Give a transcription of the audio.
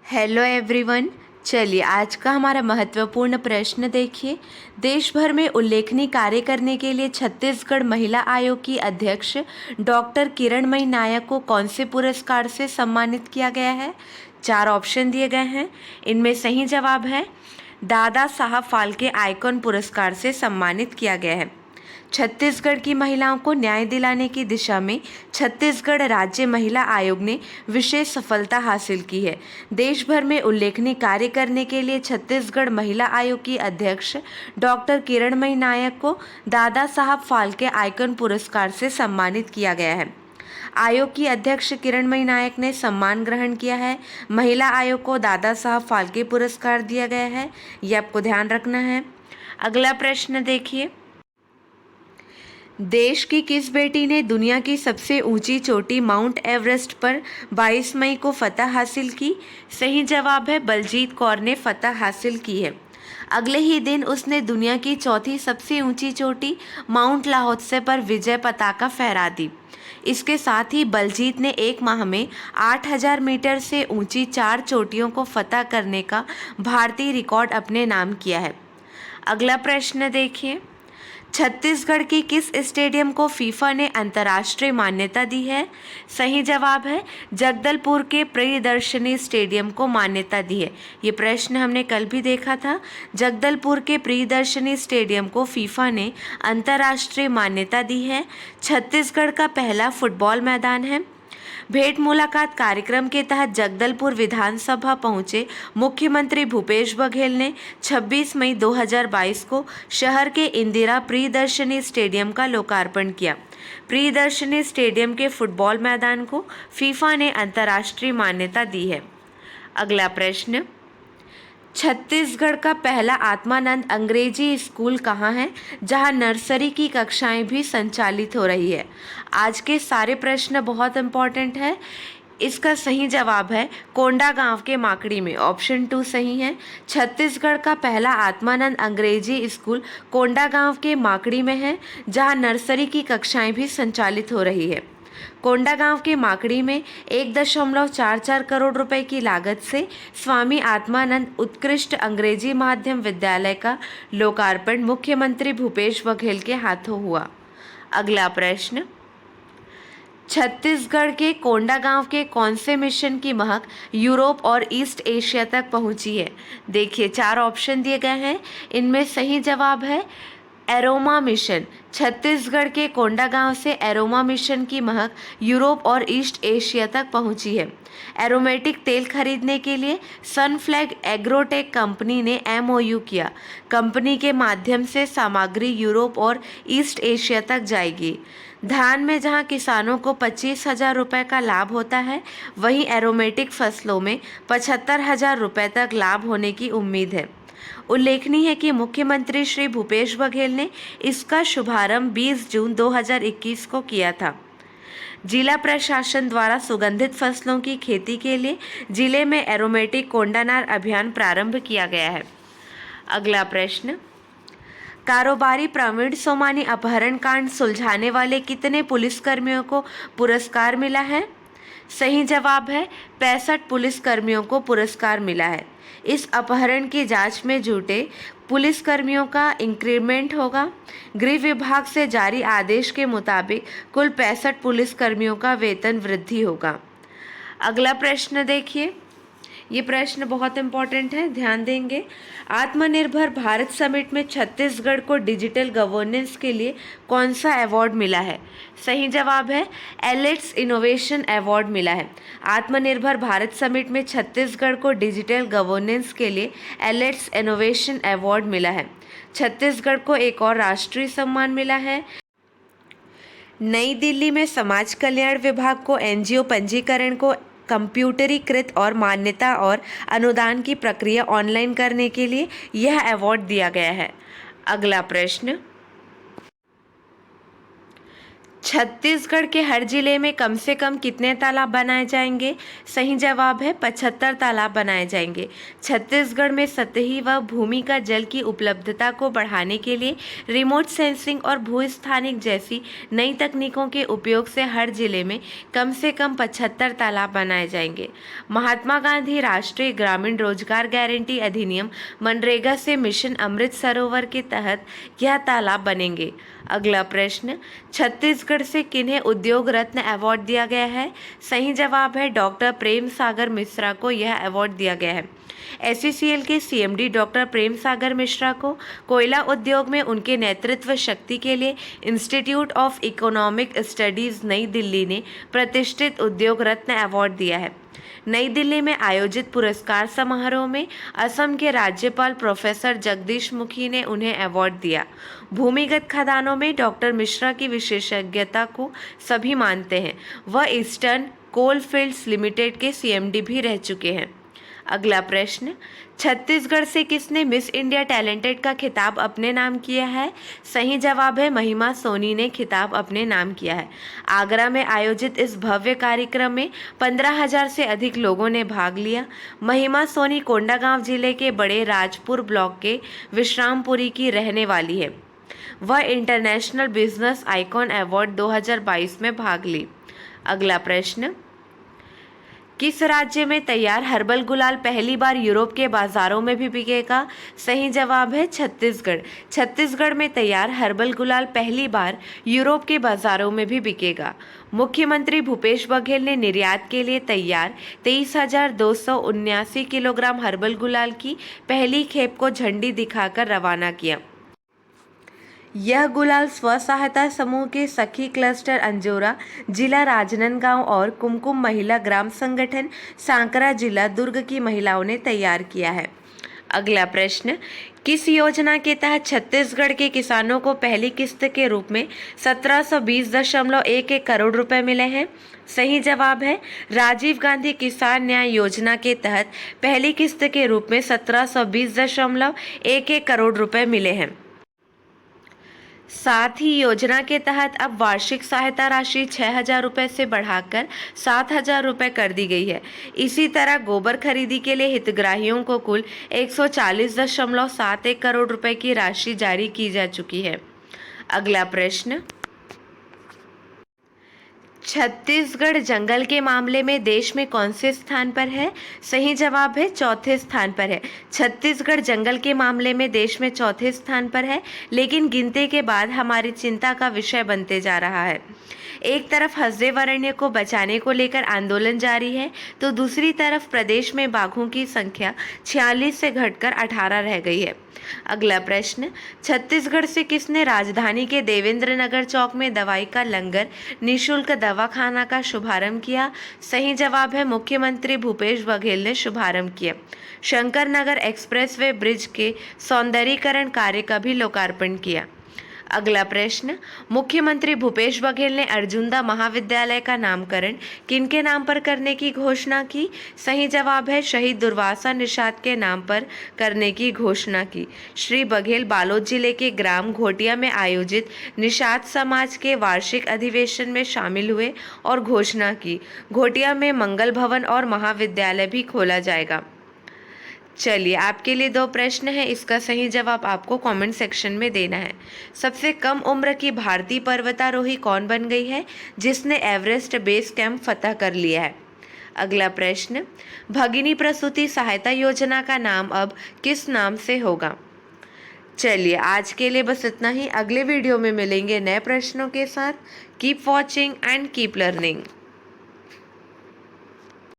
Hello everyone. चलिए आज का हमारा महत्वपूर्ण प्रश्न देखिए। देश भर में उल्लेखनीय कार्य करने के लिए छत्तीसगढ़ महिला आयोग की अध्यक्ष डॉक्टर किरणमयी नायक को कौन से पुरस्कार से सम्मानित किया गया है? 4 ऑप्शन दिए गए हैं। इनमें सही जवाब है दादा साहब फाल्के आइकॉन पुरस्कार से सम्मानित किया गया है। छत्तीसगढ़ की महिलाओं को न्याय दिलाने की दिशा में छत्तीसगढ़ राज्य महिला आयोग ने विशेष सफलता हासिल की है। देश भर में उल्लेखनीय कार्य करने के लिए छत्तीसगढ़ महिला आयोग की अध्यक्ष डॉक्टर किरणमयी नायक को दादा साहब फाल्के आइकॉन पुरस्कार से सम्मानित किया गया है। आयोग की अध्यक्ष किरणमयी नायक ने सम्मान ग्रहण किया है। महिला आयोग को दादा साहब फाल्के पुरस्कार दिया गया है, ये आपको ध्यान रखना है। अगला प्रश्न देखिए। देश की किस बेटी ने दुनिया की सबसे ऊंची चोटी माउंट एवरेस्ट पर 22 मई को फतह हासिल की? सही जवाब है बलजीत कौर ने फतह हासिल की है। अगले ही दिन उसने दुनिया की चौथी सबसे ऊंची चोटी माउंट लाहौत्से पर विजय पताका फहरा दी। इसके साथ ही बलजीत ने एक माह में 8000 मीटर से ऊंची 4 चोटियों को फतह करने का भारतीय रिकॉर्ड अपने नाम किया है। अगला प्रश्न देखिए। छत्तीसगढ़ के किस स्टेडियम को फीफा ने अंतर्राष्ट्रीय मान्यता दी है? सही जवाब है जगदलपुर के प्रियदर्शनी स्टेडियम को मान्यता दी है। ये प्रश्न हमने कल भी देखा था। जगदलपुर के प्रियदर्शनी स्टेडियम को फीफा ने अंतर्राष्ट्रीय मान्यता दी है। छत्तीसगढ़ का पहला फुटबॉल मैदान है। भेंट मुलाकात कार्यक्रम के तहत जगदलपुर विधानसभा पहुंचे मुख्यमंत्री भूपेश बघेल ने 26 मई 2022 को शहर के इंदिरा प्रियदर्शनी स्टेडियम का लोकार्पण किया। प्रियदर्शनी स्टेडियम के फुटबॉल मैदान को फीफा ने अंतर्राष्ट्रीय मान्यता दी है। अगला प्रश्न। छत्तीसगढ़ का पहला आत्मानंद अंग्रेजी स्कूल कहाँ है, जहाँ नर्सरी की कक्षाएं भी संचालित हो रही है? आज के सारे प्रश्न बहुत इंपॉर्टेंट है। इसका सही जवाब है कोंडागांव के माकड़ी में। ऑप्शन 2 सही है। छत्तीसगढ़ का पहला आत्मानंद अंग्रेजी स्कूल कोंडागांव के माकड़ी में है, जहाँ नर्सरी की कक्षाएं भी संचालित हो रही है। कोंडागांव के माकड़ी में 1.44 करोड़ रुपए की लागत से स्वामी आत्मानंद उत्कृष्ट अंग्रेजी माध्यम विद्यालय का लोकार्पण मुख्यमंत्री भूपेश बघेल के हाथों हुआ। अगला प्रश्न। छत्तीसगढ़ के कोंडागांव के कौन से मिशन की महक यूरोप और ईस्ट एशिया तक पहुंची है? देखिए 4 ऑप्शन दिए गए हैं। इनमें सही जवाब है एरोमा मिशन। छत्तीसगढ़ के कोंडागांव से एरोमा मिशन की महक यूरोप और ईस्ट एशिया तक पहुंची है। एरोमेटिक तेल खरीदने के लिए सनफ्लैग एग्रोटेक कंपनी ने MOU किया। कंपनी के माध्यम से सामग्री यूरोप और ईस्ट एशिया तक जाएगी। धान में जहां किसानों को 25,000 रुपये का लाभ होता है, वहीं एरोमेटिक फसलों में 75,000 रुपये तक लाभ होने की उम्मीद है। उल्लेखनीय है कि मुख्यमंत्री श्री भूपेश बघेल ने इसका शुभारंभ 20 जून 2021 को किया था। जिला प्रशासन द्वारा सुगंधित फसलों की खेती के लिए जिले में एरोमेटिक कोंडानार अभियान प्रारंभ किया गया है। अगला प्रश्न। कारोबारी प्रवीण सोमानी अपहरण कांड सुलझाने वाले कितने पुलिसकर्मियों को पुरस्कार मिला है? सही जवाब है 65 पुलिसकर्मियों को पुरस्कार मिला है। इस अपहरण की जांच में जुटे पुलिसकर्मियों का इंक्रीमेंट होगा। गृह विभाग से जारी आदेश के मुताबिक कुल 65 पुलिसकर्मियों का वेतन वृद्धि होगा। अगला प्रश्न देखिए। ये प्रश्न बहुत इंपॉर्टेंट है, ध्यान देंगे। आत्मनिर्भर भारत समिट में छत्तीसगढ़ को डिजिटल गवर्नेंस के लिए कौन सा अवार्ड मिला है? सही जवाब है एलेट्स इनोवेशन अवार्ड मिला है। आत्मनिर्भर भारत समिट में छत्तीसगढ़ को डिजिटल गवर्नेंस के लिए एलेट्स इनोवेशन अवार्ड मिला है। छत्तीसगढ़ को एक और राष्ट्रीय सम्मान मिला है। नई दिल्ली में समाज कल्याण विभाग को NGO पंजीकरण को कंप्यूटरीकृत और मान्यता और अनुदान की प्रक्रिया ऑनलाइन करने के लिए यह अवार्ड दिया गया है। अगला प्रश्न। छत्तीसगढ़ के हर जिले में कम से कम कितने तालाब बनाए जाएंगे? सही जवाब है 75 तालाब बनाए जाएंगे। छत्तीसगढ़ में सतही व भूमिगत जल की उपलब्धता को बढ़ाने के लिए रिमोट सेंसिंग और भूस्थानिक जैसी नई तकनीकों के उपयोग से हर जिले में कम से कम 75 तालाब बनाए जाएंगे। महात्मा गांधी राष्ट्रीय ग्रामीण रोजगार गारंटी अधिनियम मनरेगा से मिशन अमृत सरोवर के तहत यह तालाब बनेंगे। अगला प्रश्न, छत्तीसगढ़ से किन्हें उद्योग रत्न अवार्ड दिया गया है? सही जवाब है डॉक्टर प्रेम सागर मिश्रा को यह अवार्ड दिया गया है। एसईसीएल के सीएमडी डॉक्टर प्रेम सागर मिश्रा को कोयला उद्योग में उनके नेतृत्व शक्ति के लिए इंस्टीट्यूट ऑफ इकोनॉमिक स्टडीज नई दिल्ली ने प्रतिष्ठित उद्योग रत्न अवार्ड दिया है। नई दिल्ली में आयोजित पुरस्कार समारोह में असम के राज्यपाल प्रोफेसर जगदीश मुखी ने उन्हें अवार्ड दिया। भूमिगत खदानों में डॉक्टर मिश्रा की विशेषज्ञता को सभी मानते हैं। वह ईस्टर्न कोल फील्ड्स लिमिटेड के सीएमडी भी रह चुके हैं। अगला प्रश्न, छत्तीसगढ़ से किसने मिस इंडिया टैलेंटेड का खिताब अपने नाम किया है? सही जवाब है महिमा सोनी ने खिताब अपने नाम किया है। आगरा में आयोजित इस भव्य कार्यक्रम में 15,000 से अधिक लोगों ने भाग लिया। महिमा सोनी कोंडागांव जिले के बड़े राजपुर ब्लॉक के विश्रामपुरी की रहने वाली है। वह इंटरनेशनल बिजनेस आइकॉन अवार्ड 2022 में भाग ली। अगला प्रश्न, किस राज्य में तैयार हर्बल गुलाल पहली बार यूरोप के बाजारों में भी बिकेगा? सही जवाब है छत्तीसगढ़। छत्तीसगढ़ में तैयार हर्बल गुलाल पहली बार यूरोप के बाजारों में भी बिकेगा। मुख्यमंत्री भूपेश बघेल ने निर्यात के लिए तैयार 23,279 किलोग्राम हर्बल गुलाल की पहली खेप को झंडी दिखाकर रवाना किया। यह गुलाल स्व सहायता समूह के सखी क्लस्टर अंजोरा, जिला राजनांदगांव और कुमकुम महिला ग्राम संगठन सांकरा, जिला दुर्ग की महिलाओं ने तैयार किया है। अगला प्रश्न, किस योजना के तहत छत्तीसगढ़ के किसानों को पहली किस्त के रूप में 1720.11 करोड़ रुपए मिले हैं? सही जवाब है राजीव गांधी किसान न्याय योजना के तहत पहली किस्त के रूप में 1720.11 करोड़ रुपए मिले हैं। साथ ही योजना के तहत अब वार्षिक सहायता राशि 6,000 रुपये से बढ़ाकर 7,000 रुपये कर दी गई है। इसी तरह गोबर खरीदी के लिए हितग्राहियों को कुल 140.71 करोड़ रुपए की राशि जारी की जा चुकी है। अगला प्रश्न, छत्तीसगढ़ जंगल के मामले में देश में कौन से स्थान पर है? सही जवाब है चौथे स्थान पर है। छत्तीसगढ़ जंगल के मामले में देश में चौथे स्थान पर है, लेकिन गिनती के बाद हमारी चिंता का विषय बनते जा रहा है। एक तरफ हसदेव को बचाने को लेकर आंदोलन जारी है, तो दूसरी तरफ प्रदेश में बाघों की संख्या 46 से घटकर 18 रह गई है। अगला प्रश्न, छत्तीसगढ़ से किसने राजधानी के देवेंद्र नगर चौक में दवाई का लंगर निःशुल्क दवाखाना का शुभारंभ किया? सही जवाब है मुख्यमंत्री भूपेश बघेल ने शुभारंभ किया। शंकर नगर एक्सप्रेसवे ब्रिज के सौंदर्यीकरण कार्य का भी लोकार्पण किया। अगला प्रश्न, मुख्यमंत्री भूपेश बघेल ने अर्जुनदा महाविद्यालय का नामकरण किनके नाम पर करने की घोषणा की? सही जवाब है शहीद दुर्वासा निषाद के नाम पर करने की घोषणा की। श्री बघेल बालोद जिले के ग्राम घोटिया में आयोजित निषाद समाज के वार्षिक अधिवेशन में शामिल हुए और घोषणा की। घोटिया में मंगल भवन और महाविद्यालय भी खोला जाएगा। चलिए, आपके लिए 2 प्रश्न हैं, इसका सही जवाब आपको कमेंट सेक्शन में देना है। सबसे कम उम्र की भारतीय पर्वतारोही कौन बन गई है जिसने एवरेस्ट बेस कैंप फतह कर लिया है? अगला प्रश्न, भगिनी प्रसूति सहायता योजना का नाम अब किस नाम से होगा? चलिए, आज के लिए बस इतना ही। अगले वीडियो में मिलेंगे नए प्रश्नों के साथ। Keep watching and keep learning.